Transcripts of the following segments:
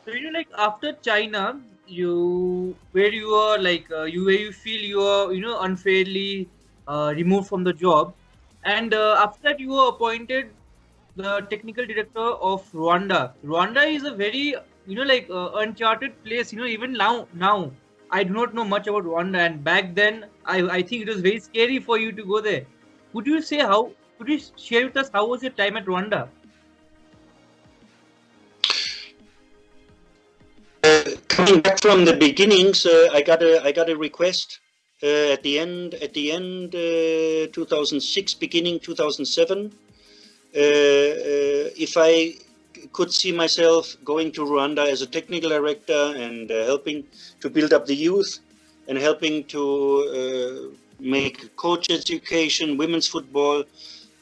So like after China, where you are like where you feel you are unfairly removed from the job, and after that you were appointed the technical director of Rwanda. Rwanda is a very like uncharted place. Even now I do not know much about Rwanda, and back then I think it was very scary for you to go there. Could you say how? Could you share with us how was your time at Rwanda? Coming back from the beginnings, I got a request at the end 2006, beginning 2007. If I could see myself going to Rwanda as a technical director and helping to build up the youth and helping to make coach education, women's football,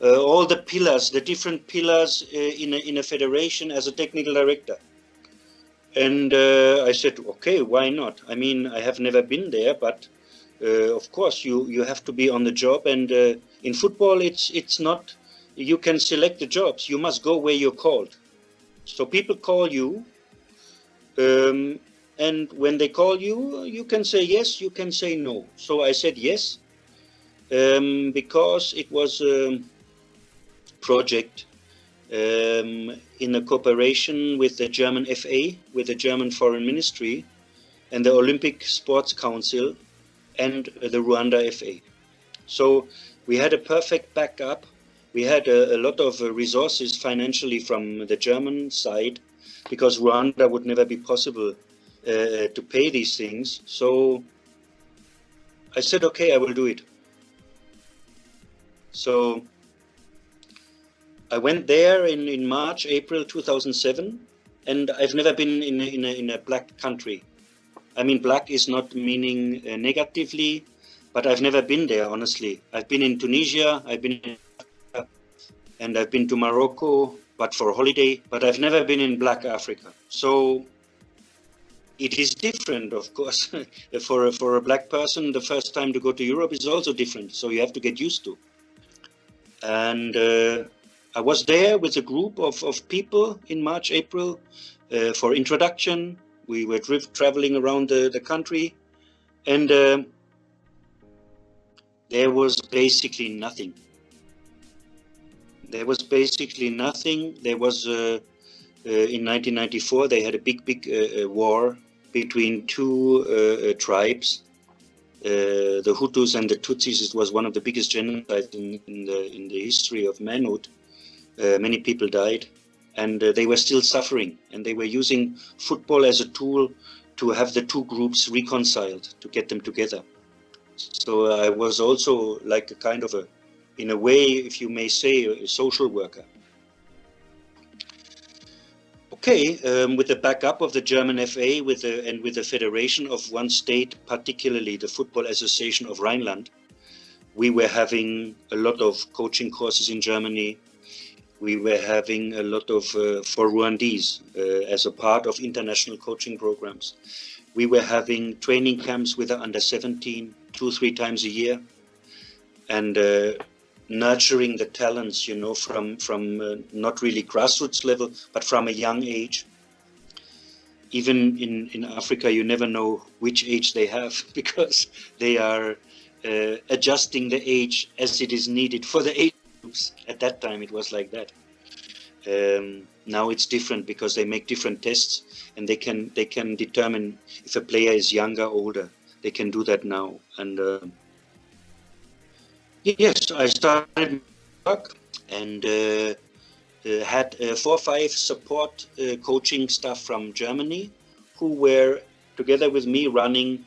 all the pillars, the different pillars in a federation as a technical director. And I said, okay, why not? I mean, I have never been there, but of course you have to be on the job. And in football, it's not, you can select the jobs. You must go where you're called. So people call you, and when they call you, you can say yes, you can say no. So I said yes, because it was a project in a cooperation with the German FA, with the German Foreign Ministry, and the Olympic Sports Council, and the Rwanda FA. So we had a perfect backup. We had a lot of resources financially from the German side, because Rwanda would never be possible to pay these things. So I said, okay, I will do it. So I went there in March, April 2007, and I've never been in a black country. I mean, black is not meaning negatively, but I've never been there, honestly. I've been in Tunisia, I've been in Africa, and I've been to Morocco, but for a holiday, but I've never been in black Africa. So it is different, of course. for a black person, the first time to go to Europe is also different, so you have to get used to. And I was there with a group of people in March, April for introduction. We were traveling around the country, and there was basically nothing. There was basically nothing. There was, in 1994, they had a big war between two tribes, the Hutus and the Tutsis. It was one of the biggest genocides in the history of manhood. Many people died, and they were still suffering, and they were using football as a tool to have the two groups reconciled, to get them together. So I was also like a kind of in a way, if you may say, a social worker. Okay, with the backup of the German FA and with the federation of one state, particularly the Football Association of Rhineland, we were having a lot of coaching courses in Germany. We were having a lot of, for Rwandese, as a part of international coaching programs. We were having training camps with the under 17, 2-3 times a year, and nurturing the talents, from not really grassroots level, but from a young age. Even in Africa, you never know which age they have, because they are adjusting the age as it is needed for the age groups. At that time, it was like that. Now it's different, because they make different tests, and they can determine if a player is younger or older. They can do that now. And yes, I started work and had 4 or 5 support coaching staff from Germany, who were together with me running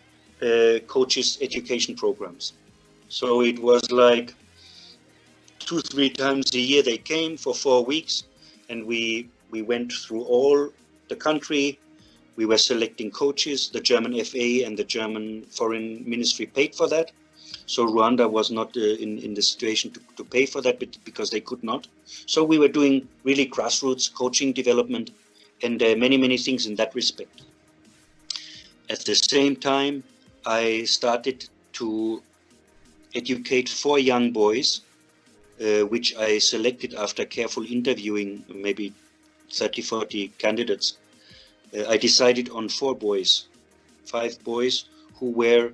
coaches education programs. So it was like 2-3 times a year they came for 4 weeks, and we went through all the country. We were selecting coaches. The German FA and the German Foreign Ministry paid for that. So Rwanda was not in the situation to pay for that, because they could not. So we were doing really grassroots coaching development and many things in that respect. At the same time, I started to educate 4 young boys, which I selected after careful interviewing maybe 30-40 candidates. I decided on 5 boys who were,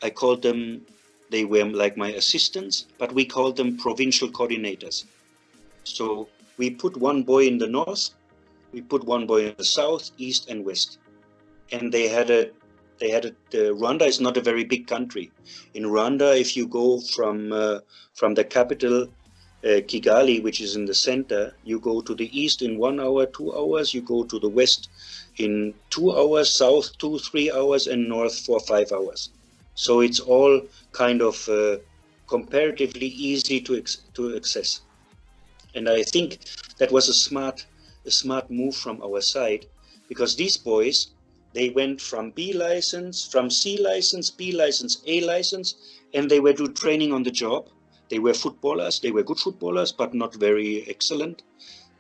I called them, they were like my assistants, but we called them provincial coordinators. So we put one boy in the north, we put one boy in the south, east and west. And Rwanda is not a very big country. In Rwanda, if you go from the capital, Kigali, which is in the center, you go to the east in 1 hour, 2 hours, you go to the west in 2 hours, south 2-3 hours, and north 4-5 hours. So it's all kind of comparatively easy to access. And I think that was a smart move from our side, because these boys, they went from B license, from C license, B license, A license, and they were doing training on the job. They were footballers. They were good footballers, but not very excellent.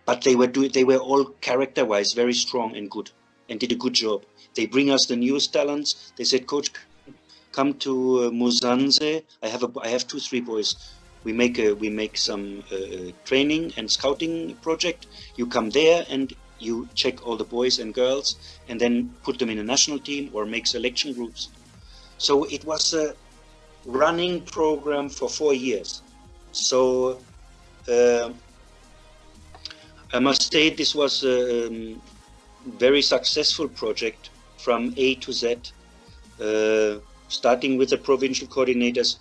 But they were all character-wise very strong and good, and did a good job. They bring us the newest talents. They said, "Coach, come to Musanze. I have 2-3 boys. We make some training and scouting project. You come there and you check all the boys and girls, and then put them in a national team or make selection groups." So it was a running program for 4 years. So I must say this was a very successful project from A to Z, starting with the provincial coordinators.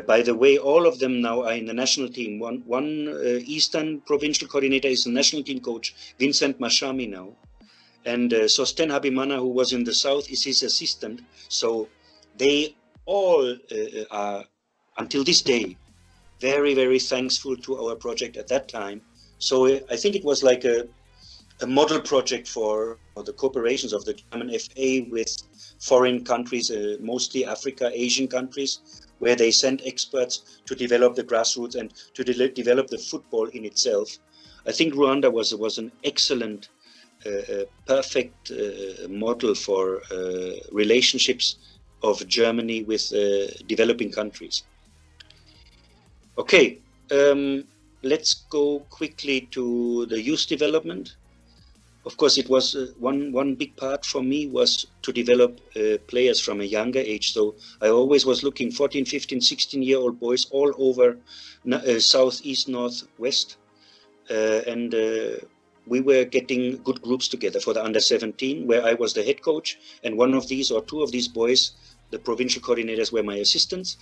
By the way, all of them now are in the national team. One Eastern provincial coordinator is the national team coach, Vincent Mashami now. And Sosten Habimana, who was in the south, is his assistant. So they all are, until this day, very, very thankful to our project at that time. So I think it was like a model project for the cooperations of the German FA with foreign countries, mostly Africa, Asian countries, where they sent experts to develop the grassroots and to develop the football in itself. I think Rwanda was an excellent, perfect model for relationships of Germany with developing countries. Okay, let's go quickly to the youth development. Of course, it was one big part for me was to develop players from a younger age. So I always was looking 14, 15, 16-year-old boys all over south, east, north, west. And we were getting good groups together for the under-17, where I was the head coach. And one of these or two of these boys, the provincial coordinators, were my assistants.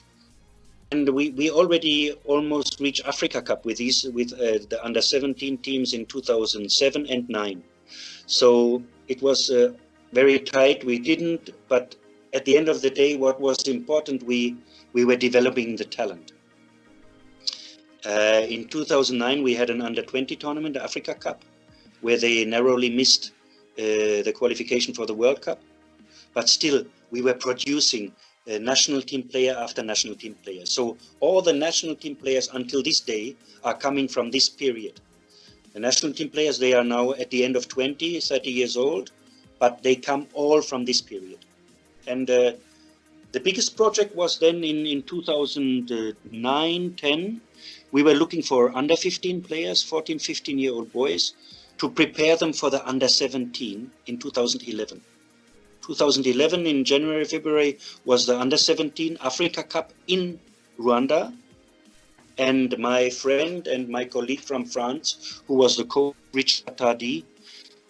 And we already almost reached Africa Cup with the under-17 teams in 2007 and 9. So it was very tight. We didn't, but at the end of the day, what was important, we were developing the talent. In 2009, we had an under-20 tournament, the Africa Cup, where they narrowly missed the qualification for the World Cup. But still, we were producing national team player after national team player. So all the national team players until this day are coming from this period. The national team players, they are now at the end of 20, 30 years old, but they come all from this period. And the biggest project was then in 2009, 10. We were looking for under 15 players, 14, 15-year-old boys, to prepare them for the under 17 in 2011. 2011 in January, February was the under 17 Africa Cup in Rwanda. And my friend and my colleague from France, who was the coach, Richard Tardy,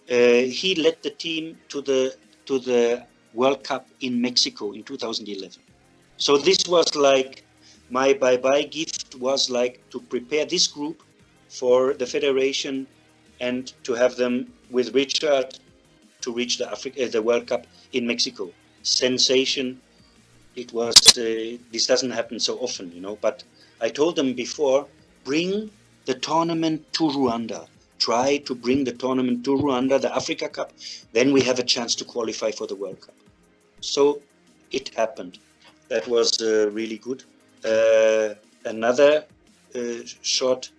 he led the team to the World Cup in Mexico in 2011. So this was like my bye-bye gift, was like to prepare this group for the federation and to have them with Richard to reach the World Cup in Mexico. Sensation. It was this doesn't happen so often, but I told them before, bring the tournament to Rwanda. Try to bring the tournament to Rwanda, the Africa Cup. Then we have a chance to qualify for the World Cup. So it happened. That was really good. Another short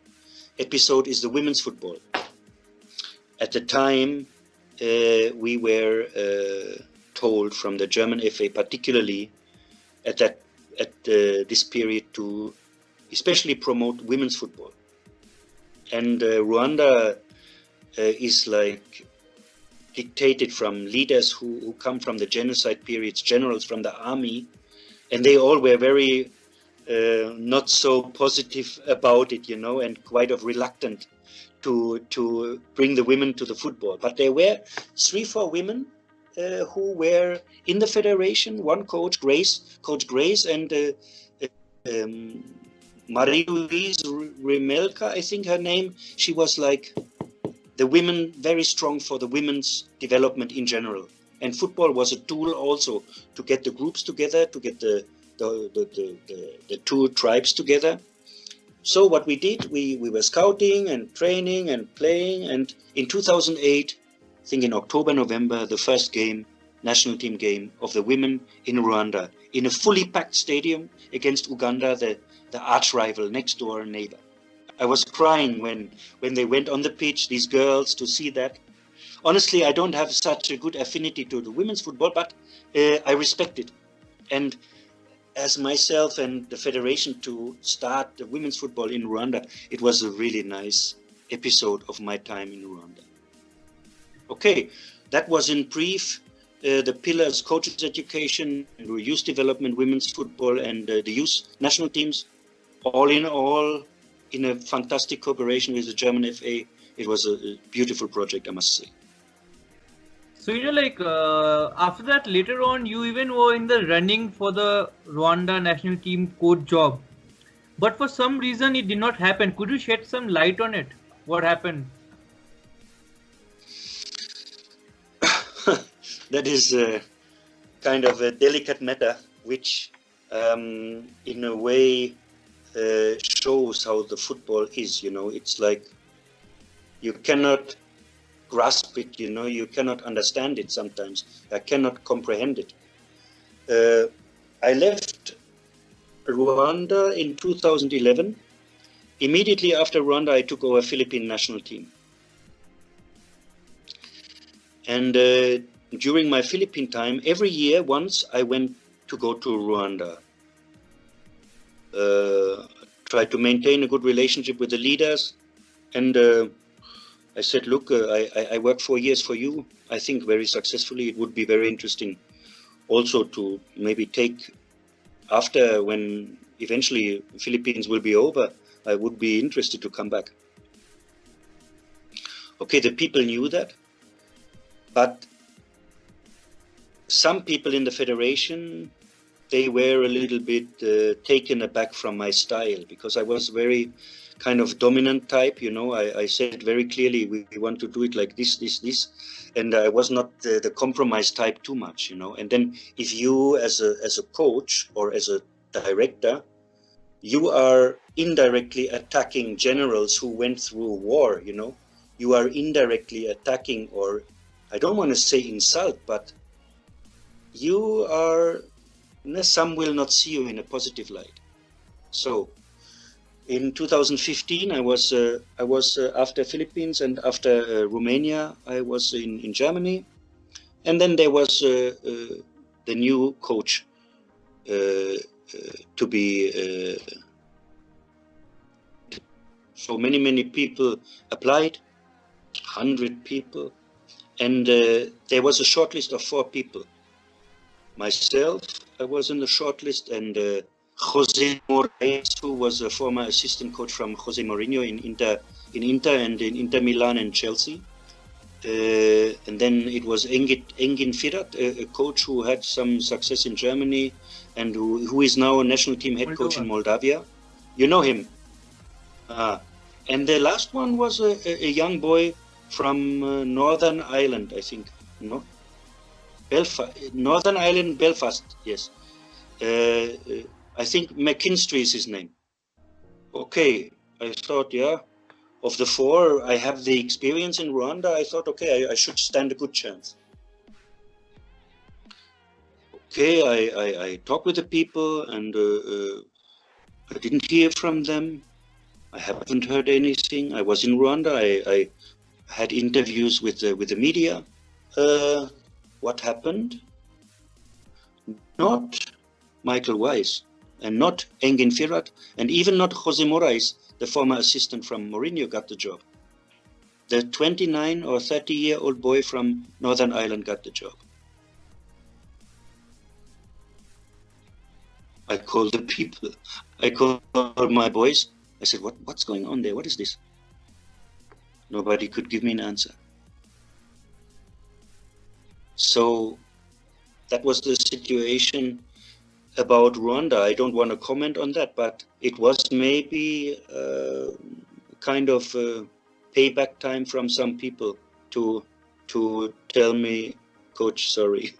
episode is the women's football. At the time, we were told from the German FA, particularly at this period, to especially promote women's football. And Rwanda is like dictated from leaders who come from the genocide periods, generals from the army, and they all were very not so positive about it, and quite of reluctant to bring the women to the football. But there were 3-4 women who were in the federation. One Coach Grace, and Marie-Louise Remelka, I think her name. She was like the women, very strong for the women's development in general. And football was a tool also to get the groups together, to get the two tribes together. So what we did, we were scouting and training and playing. And in 2008, I think in October, November, the first game, national team game of the women in Rwanda, in a fully packed stadium against Uganda, the arch rival, next door neighbor. I was crying when they went on the pitch, these girls, to see that. Honestly, I don't have such a good affinity to the women's football, but I respect it. And as myself and the federation to start the women's football in Rwanda, it was a really nice episode of my time in Rwanda. Okay, that was in brief the pillars: coaches education, youth development, women's football, and the youth national teams. All in all, in a fantastic cooperation with the German FA, it was a beautiful project, I must say. So, after that, later on, you even were in the running for the Rwanda national team coach job. But for some reason, it did not happen. Could you shed some light on it? What happened? That is kind of a delicate matter, which in a way shows how the football is. It's like you cannot grasp it, you cannot understand it sometimes. I cannot comprehend it. I left Rwanda in 2011. Immediately after Rwanda, I took over Philippine national team. And during my Philippine time, every year once I went to go to Rwanda. Tried to maintain a good relationship with the leaders, and I said, look, I worked 4 years for you. I think very successfully. It would be very interesting also to maybe take, after when eventually Philippines will be over, I would be interested to come back. Okay, the people knew that, but some people in the federation, they were a little bit taken aback from my style, because I was very kind of dominant type, I said very clearly, we want to do it like this, and I was not the compromise type too much, and then if you as a coach or as a director, you are indirectly attacking generals who went through war, you are indirectly attacking, or I don't want to say insult, but you are, some will not see you in a positive light. So in 2015, I was after Philippines and after Romania, I was in Germany, and then there was the new coach to be. So many people applied, 100 people, and there was a short list of 4 people. Myself, I was in the short list, and Jose Moraes, who was a former assistant coach from Jose Mourinho in Inter and in Inter Milan and Chelsea. And then it was Engin Firat, a coach who had some success in Germany and who is now a national team head coach in Moldavia. You know him. And the last one was a young boy from Northern Ireland, I think. No? Northern Ireland, Belfast, yes. I think McKinstry is his name. Okay, I thought, yeah, of the 4, I have the experience in Rwanda. I thought, okay, I should stand a good chance. Okay, I talked with the people, and I didn't hear from them. I haven't heard anything. I was in Rwanda. I had interviews with the media. What happened? Not Michael Weiß, and not Engin Firat, and even not Jose Moraes, the former assistant from Mourinho, got the job. The 29 or 30-year-old boy from Northern Ireland got the job. I called the people. I called my boys. I said, what's going on there? What is this? Nobody could give me an answer. So that was the situation about Rwanda. I don't want to comment on that, but it was maybe kind of payback time from some people to tell me, Coach, sorry,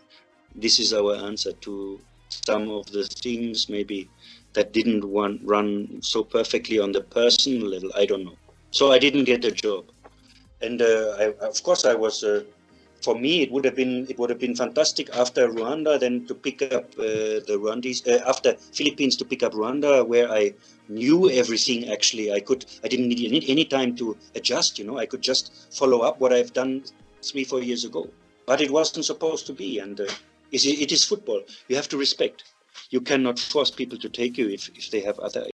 this is our answer to some of the things maybe that didn't run so perfectly on the personal level. I don't know. So I didn't get a job, and of course I was. For me, it would have been fantastic after Rwanda, then to pick up the Rwandese, after Philippines to pick up Rwanda, where I knew everything. Actually, I didn't need any time to adjust. I could just follow up what I've done 3-4 years ago. But it wasn't supposed to be, and it is football. You have to respect. You cannot force people to take you if they have other